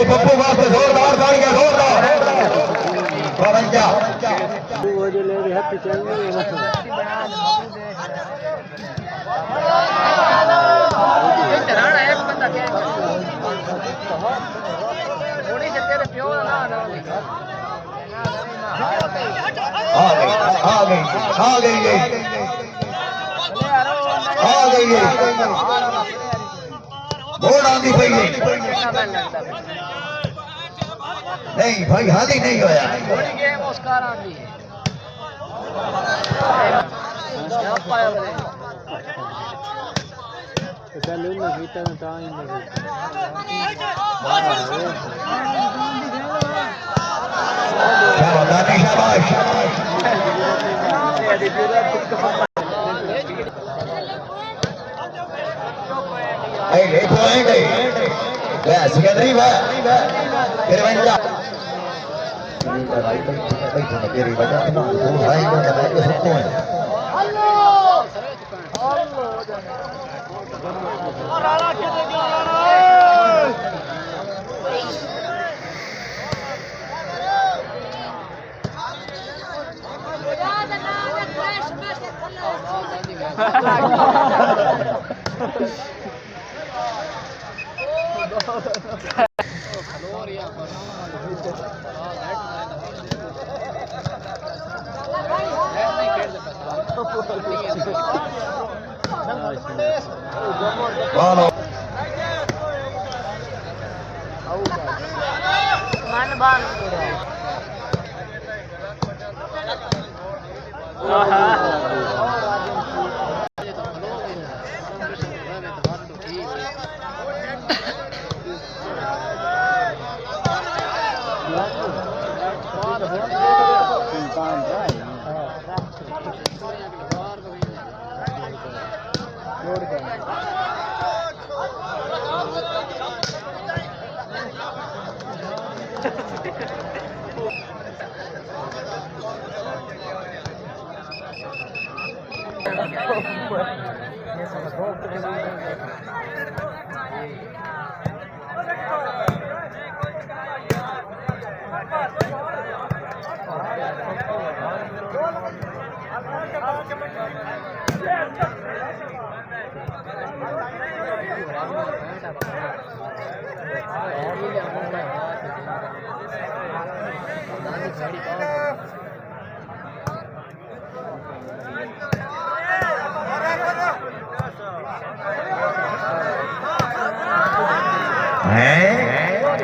पप्पू वास्ते जोरदार तालियां जोरदार नहीं भाई हाली नहीं होया तेरी वजह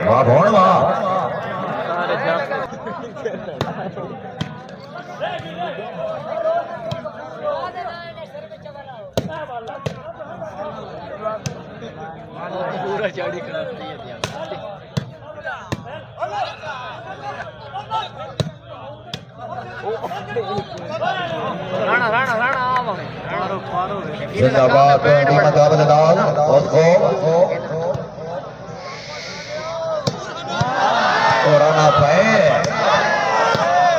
वाह भोण वाह पूरा चाड़ी कर राणा राणा राणा आवे राणा फारो जिंदाबाद निमताब दाल उसको राणा पे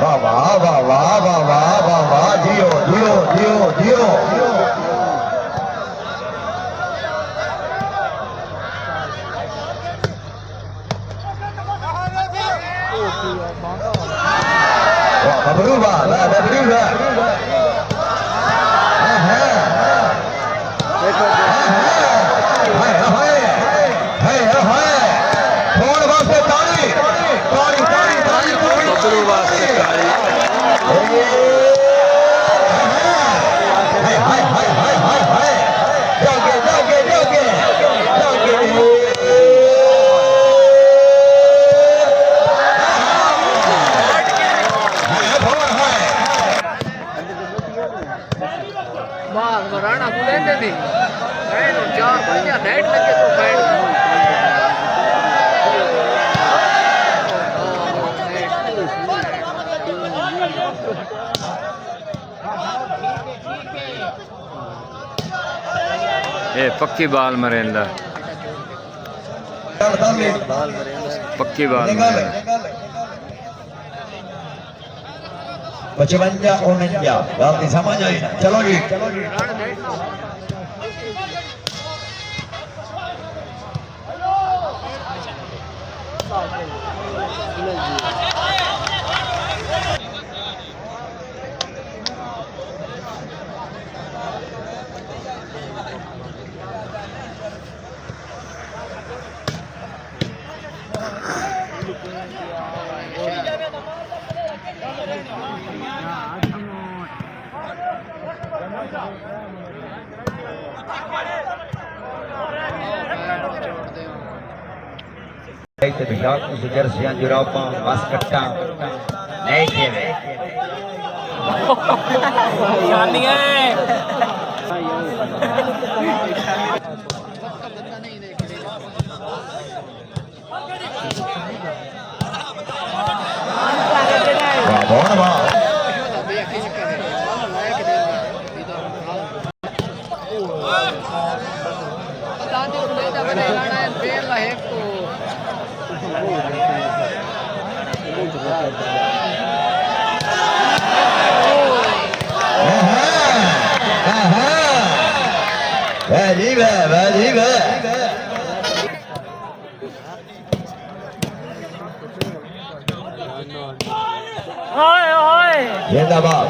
वाह वाह वाह वाह वाह वाह वाह वाह जियो जियो जियो जियो berubah, berubah. राणा को लेते थे चार बढ़िया नेट लगे तो बैठ ये पक्की बाल मरेंदा पक्की बाल मरेंदा 55-49 गलती समझ आई ना चलो जी ਤੇ ਬਿਸ਼ਾਕ ਉਸ ਜਰਸੀਆਂ ਜੁਰਾਬਾਂ ਮਸਕਟਾਂ ਨਹੀਂ ਕਿਵੇਂ शानियां ਵਾਹ ਬਹੁਤ ਵਾਹ Very Oi, oi. Zindabad.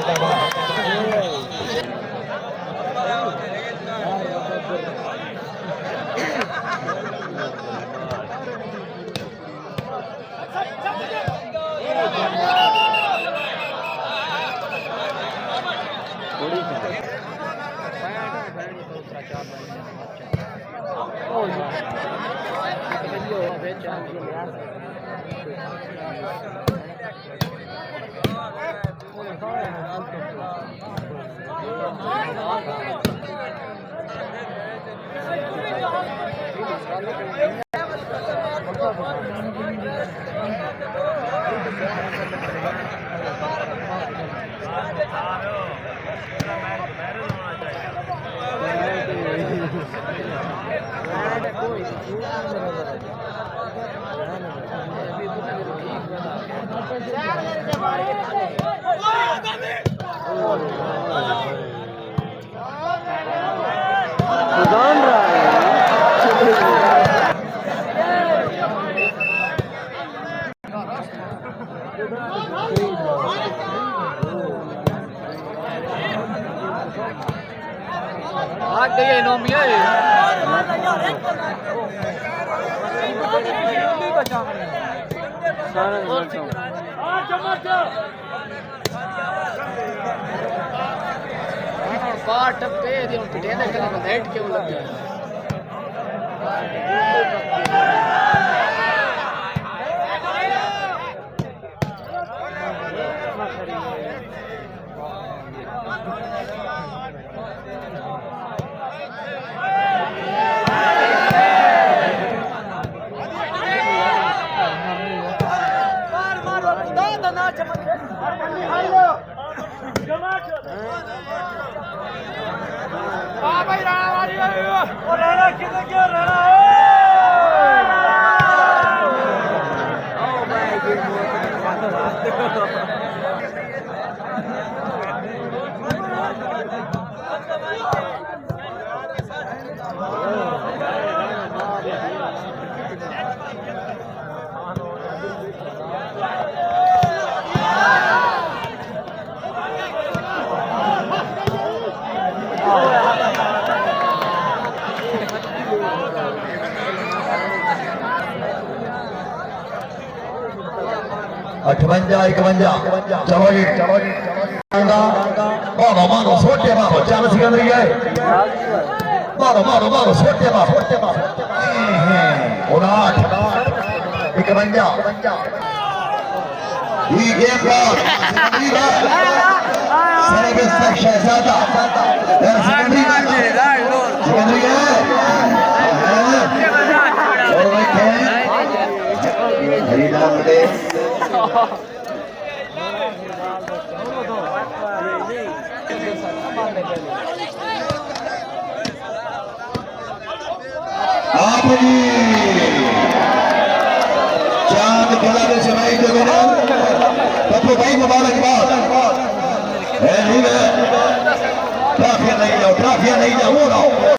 भाग गई नोमिया पाठ पे पिटेंदे कल लाइट क्यों लग गया अठवंजा इकवंजा चलो जी मारो मारो सोटे मारो चाल सिकंदरी है मारो मारो मारो सोटे मारो उनाठ इकवंजा ये गेम का सर्विस तक शहजादा सिकंदरी है और बैठे हरिनाम दे आप जी चांद खिलाने से भाई जो पप्पू भाई मुबारकबाद है नहीं है ट्रॉफियां नहीं जाओ वो रहो